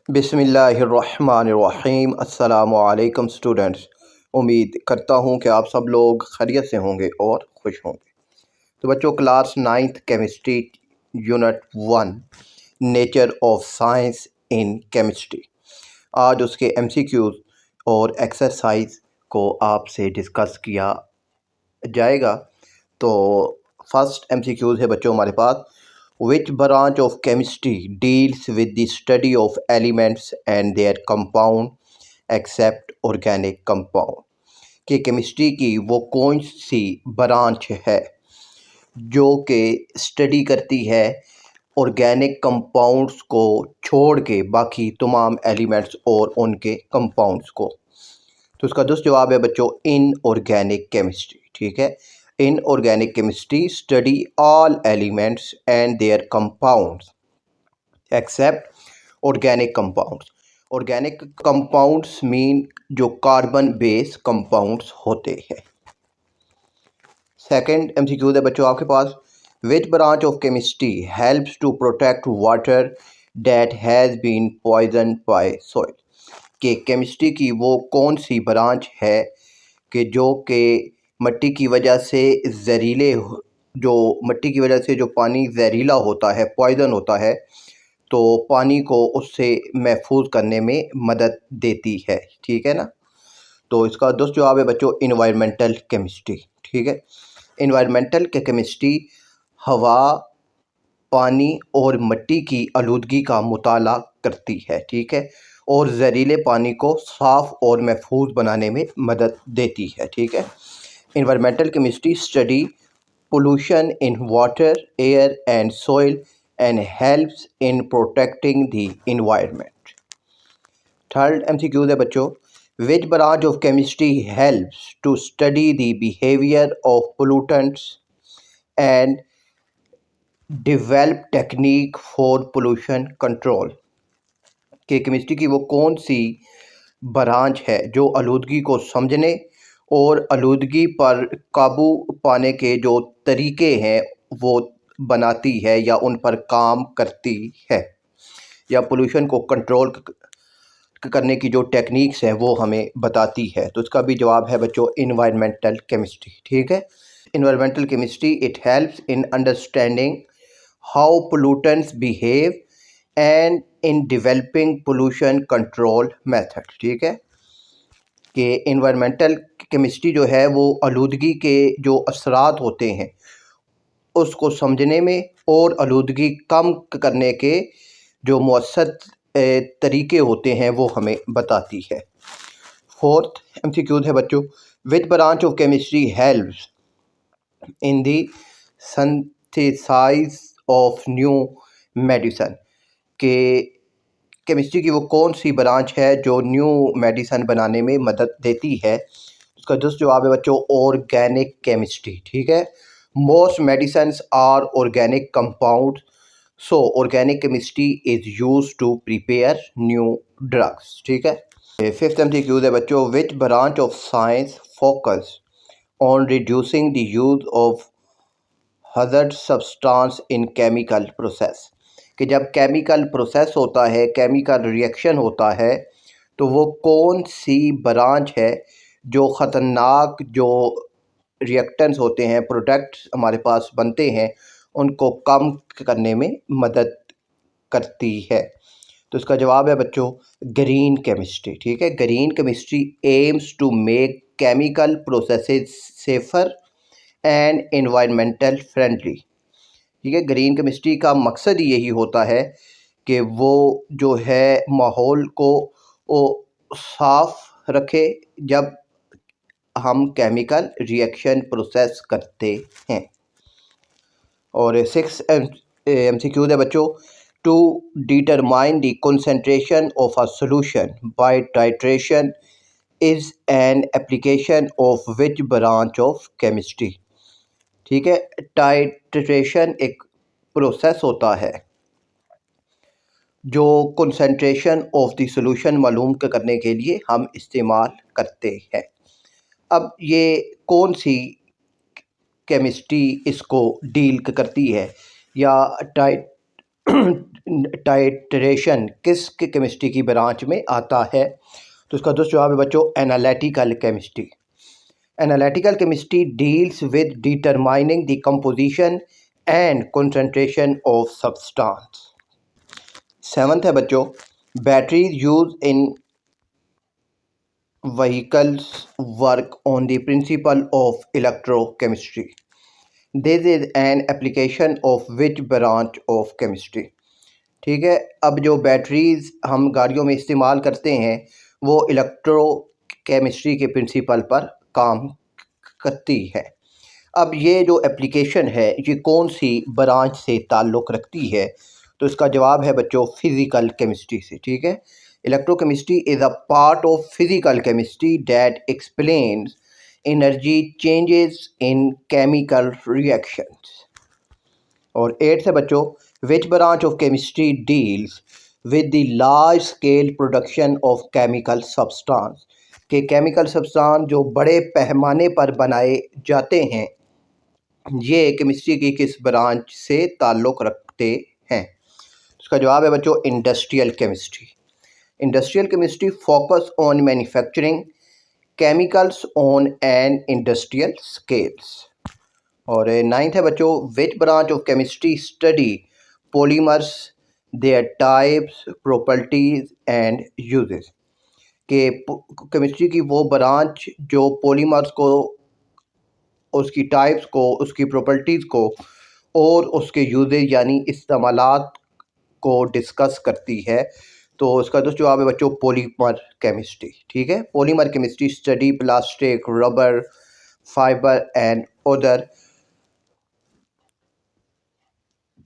बिस्मिल्लाहिर्रहमानिर्रहीम। अस्सलामुअलैकुम स्टूडेंट्स। उम्मीद करता हूँ कि आप सब लोग खैरियत से होंगे और खुश होंगे। तो बच्चों, class 9th chemistry unit 1 nature of science in chemistry, आज उसके एमसीक्यूज़ और एक्सरसाइज को आपसे डिस्कस किया जाएगा। तो फर्स्ट एमसीक्यूज़ है बच्चों हमारे पास, Which branch of chemistry deals with the study of elements and their compound except organic compound? कि केमिस्ट्री की वो कौन सी ब्रांच है जो कि स्टडी करती है ऑर्गेनिक कंपाउंड्स को छोड़ के बाकी तमाम एलिमेंट्स और उनके कंपाउंड्स को। तो इसका दुरुस्त जवाब है बच्चों इनऑर्गेनिक केमिस्ट्री। ठीक है, inorganic chemistry study all elements and their compounds except organic compounds. Organic compounds mean जो कार्बन बेस कंपाउंड्स होते हैं। सेकंड एमसीक्यू है बच्चों आपके पास, which branch of chemistry helps to protect water that has been poisoned by soil? कि chemistry की वो कौन सी ब्रांच है कि जो कि मिट्टी की वजह से जो पानी जहरीला होता है, पॉइज़न होता है, तो पानी को उससे महफूज करने में मदद देती है। ठीक है ना। तो इसका दुरुस्त जवाब है बच्चों इन्वायरमेंटल केमिस्ट्री। ठीक है, इन्वायरमेंटल केमिस्ट्री हवा, पानी और मिट्टी की आलूदगी का मुताला करती है। ठीक है, और जहरीले पानी को साफ़ और महफूज बनाने में मदद देती है। ठीक है, Environmental chemistry study pollution in water, air and soil and helps in protecting the environment. Third MCQ है बच्चों, which branch of chemistry helps to study the behavior of pollutants and develop technique for pollution control? कि chemistry की वो कौन सी branch है जो आलूदगी को समझने और आलूदगी पर काबू पाने के जो तरीके हैं वो बनाती है या उन पर काम करती है, या पोल्यूशन को कंट्रोल करने की जो टेक्निक्स हैं वो हमें बताती है। तो इसका भी जवाब है बच्चों इन्वायरमेंटल केमिस्ट्री। ठीक है, environmental chemistry it helps in understanding how pollutants behave and in developing pollution control method. ठीक है, कि इन्वायरमेंटल केमिस्ट्री जो है वो आलूदगी के जो असरात होते हैं उसको समझने में और आलूदगी कम करने के जो मौसर तरीके होते हैं वो हमें बताती है। फोर्थ एमसीक्यू है बच्चों, which branch of chemistry helps in the synthesize of new medicine? के केमिस्ट्री की वो कौन सी ब्रांच है जो न्यू मेडिसिन बनाने में मदद देती है? उसका दुरुस्त जवाब है बच्चों ऑर्गेनिक केमिस्ट्री। ठीक है, most medicines are organic compound, so organic chemistry is use to prepare new drugs. ठीक है, फिफ्थ एमसीक्यू है बच्चों, which branch of science focus on reducing the use of hazard substance in chemical process? कि जब chemical process होता है, chemical reaction होता है, तो वो कौन सी ब्रांच है जो ख़तरनाक जो रिएक्टेंट्स होते हैं, प्रोडक्ट्स हमारे पास बनते हैं, उनको कम करने में मदद करती है? तो इसका जवाब है बच्चों ग्रीन केमिस्ट्री। ठीक है, green chemistry aims to make chemical processes safer and environmental friendly. ठीक है, ग्रीन केमिस्ट्री का मकसद ही यही होता है कि वो जो है माहौल को वो साफ़ रखे जब हम केमिकल रिएक्शन प्रोसेस करते हैं। और सिक्स एमसीक्यू है बच्चों, to determine the concentration of a solution by titration is an application of which branch of chemistry? ठीक है, टाइट्रेशन एक प्रोसेस होता है जो कंसंट्रेशन ऑफ द सॉल्यूशन मालूम करने के लिए हम इस्तेमाल करते हैं। अब ये कौन सी केमिस्ट्री इसको डील करती है या टाइट्रेशन किस केमिस्ट्री की ब्रांच में आता है? तो इसका दोस्त जवाब है बच्चों analytical chemistry. Analytical chemistry deals with determining the composition and concentration of substance. 7th है बच्चों batteries use in vehicles work on the principle of electrochemistry. This is an application of which branch of chemistry? ठीक है, अब जो batteries हम गाड़ियों में इस्तेमाल करते हैं वो इलेक्ट्रोकेमिस्ट्री के प्रिंसिपल पर काम करती है। अब ये जो एप्लीकेशन है ये कौन सी ब्रांच से ताल्लुक़ रखती है? तो इसका जवाब है बच्चों फिज़िकल केमिस्ट्री से। ठीक है, electrochemistry is a part of physical chemistry that explains energy changes in chemical reactions. और 8th है बच्चों which branch of chemistry deals with the large scale production of chemical substance. के केमिकल सब्सटेंस जो बड़े पैमाने पर बनाए जाते हैं ये केमिस्ट्री की किस ब्रांच से ताल्लुक़ रखते हैं? इसका जवाब है बच्चों industrial chemistry. Industrial chemistry focus on manufacturing chemicals on an industrial scales. और 9th है बच्चों which branch of chemistry study polymers there types properties and uses. के केमिस्ट्री की वो ब्रांच जो पॉलीमर्स को, उसकी टाइप्स को, उसकी प्रॉपर्टीज़ को और उसके यूजेज यानी इस्तेमालात को डिस्कस करती है। तो इसका दोस्त जवाब है बच्चों पॉलीमर केमिस्ट्री। ठीक है, polymer chemistry study plastic rubber fibre and other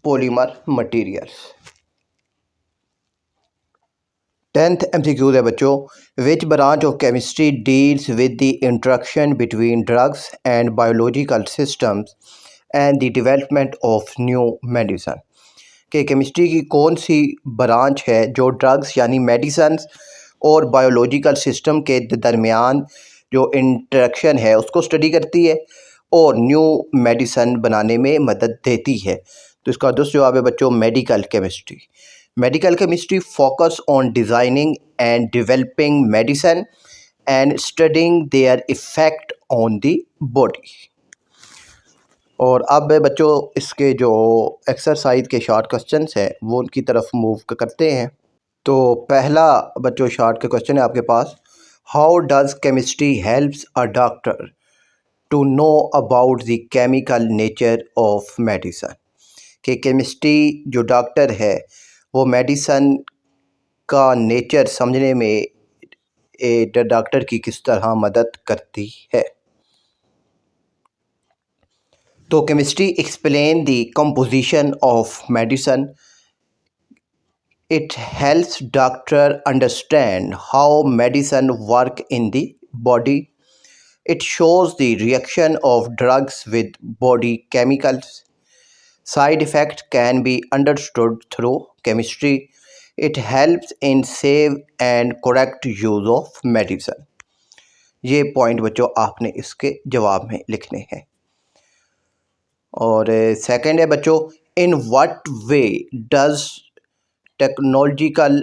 polymer materials. 10th MCQ है बच्चों which branch of chemistry deals with the interaction between drugs and biological systems and the development of new medicine. के chemistry की कौन सी branch है जो drugs यानी medicines और biological system के दरमियान जो इंटरेक्शन है उसको स्टडी करती है और न्यू मेडिसिन बनाने में मदद देती है? तो इसका दोस्त जवाब है बच्चों medical chemistry. Medical chemistry focus on designing and developing medicine and studying their effect on the body. और अब बच्चों इसके जो एक्सरसाइज के शॉर्ट क्वेश्चंस हैं वो उनकी तरफ मूव करते हैं। तो पहला बच्चों शॉर्ट का क्वेश्चन है आपके पास, how does chemistry helps a doctor to know about the chemical nature of medicine. कि केमिस्ट्री जो डॉक्टर है वो मेडिसिन का नेचर समझने में डॉक्टर की किस तरह मदद करती है? तो chemistry explain the composition of medicine. It helps doctor understand how medicine work in the body. It shows the reaction of drugs with body chemicals. Side effects can be understood through chemistry. It helps in safe and correct use of medicine. ये point बच्चों आपने इसके जवाब में लिखने हैं। और second है बच्चों in what way does technological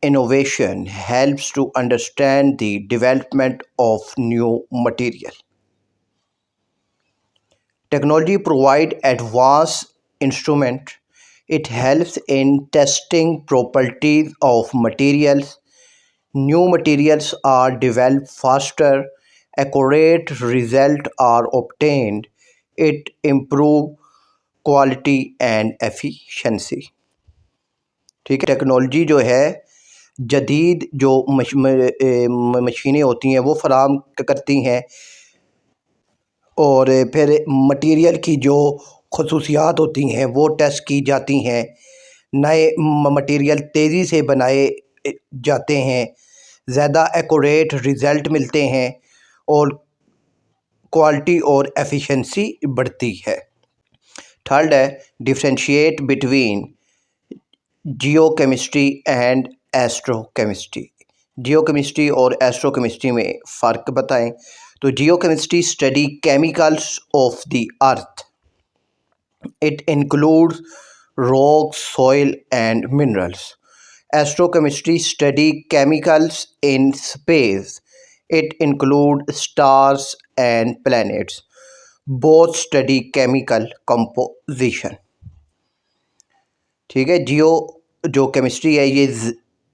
innovation helps to understand the development of new material. Technology provides advanced instruments. It helps in testing properties of materials. New materials are developed faster. Accurate results are obtained. It improves quality and efficiency. ठीक है, technology जो है जदीद जो मशीनें होती हैं वो फराम करती हैं और फिर मटेरियल की जो खसूसियात होती हैं वो टेस्ट की जाती हैं। नए मटेरियल तेज़ी से बनाए जाते हैं, ज़्यादा एक्यूरेट रिज़ल्ट मिलते हैं और क्वालिटी और एफिशिएंसी बढ़ती है। थर्ड है differentiate between geochemistry and एस्ट्रोकेमिस्ट्री। Geochemistry और एस्ट्रोकेमिस्ट्री में फ़र्क बताएं। तो geochemistry study chemicals of the earth. It includes rocks, soil and minerals. Astrochemistry study chemicals in space. It includes stars and planets. Both study chemical composition. ठीक है। जो chemistry है ये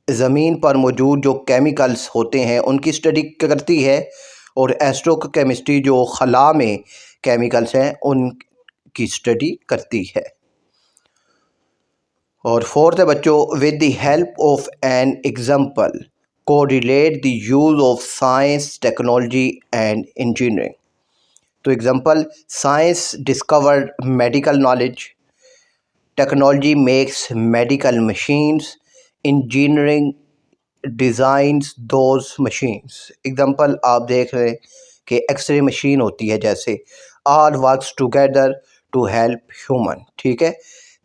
ज़मीन पर मौजूद जो केमिकल्स होते हैं उनकी स्टडी करती है, और एस्ट्रोकेमिस्ट्री जो खला में केमिकल्स हैं उनकी स्टडी करती है। और फोर्थ है बच्चों, with the help of an example correlate the use of science, technology and engineering. तो example, science discovered medical knowledge, technology makes medical machines, engineering designs those machines. Example आप देख रहे हैं कि एक्सरे मशीन होती है जैसे, all works together to help human. ठीक है,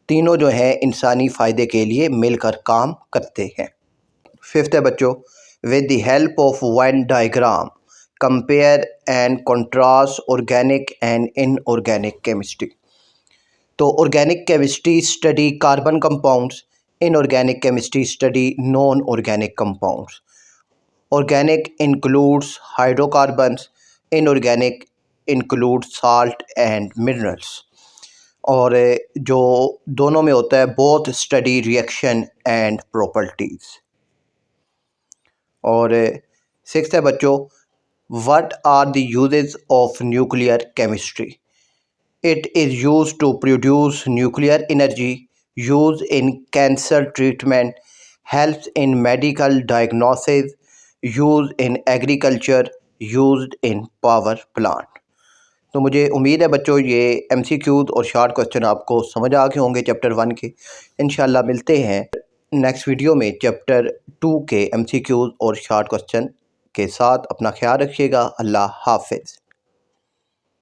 तीनों जो हैं इंसानी फ़ायदे के लिए मिलकर काम करते हैं। फिफ्थ है बच्चों, with the help of Venn diagram compare and contrast organic and inorganic chemistry. तो organic chemistry study carbon compounds, inorganic chemistry study non-organic compounds. Organic includes hydrocarbons, inorganic includes salt and minerals. और जो दोनों में होता है both study reaction and properties. और sixth है बच्चों, what are the uses of nuclear chemistry? It is used to produce nuclear energy, used in cancer treatment, helps in medical diagnosis, used in agriculture, used in power plant. तो मुझे उम्मीद है बच्चों ये MCQs और short question आपको समझ आ गए होंगे चैप्टर 1 के। इंशाल्लाह मिलते हैं नेक्स्ट वीडियो में चैप्टर 2 के MCQs और शॉर्ट क्वेश्चन के साथ। अपना ख्याल रखिएगा। अल्लाह हाफिज़।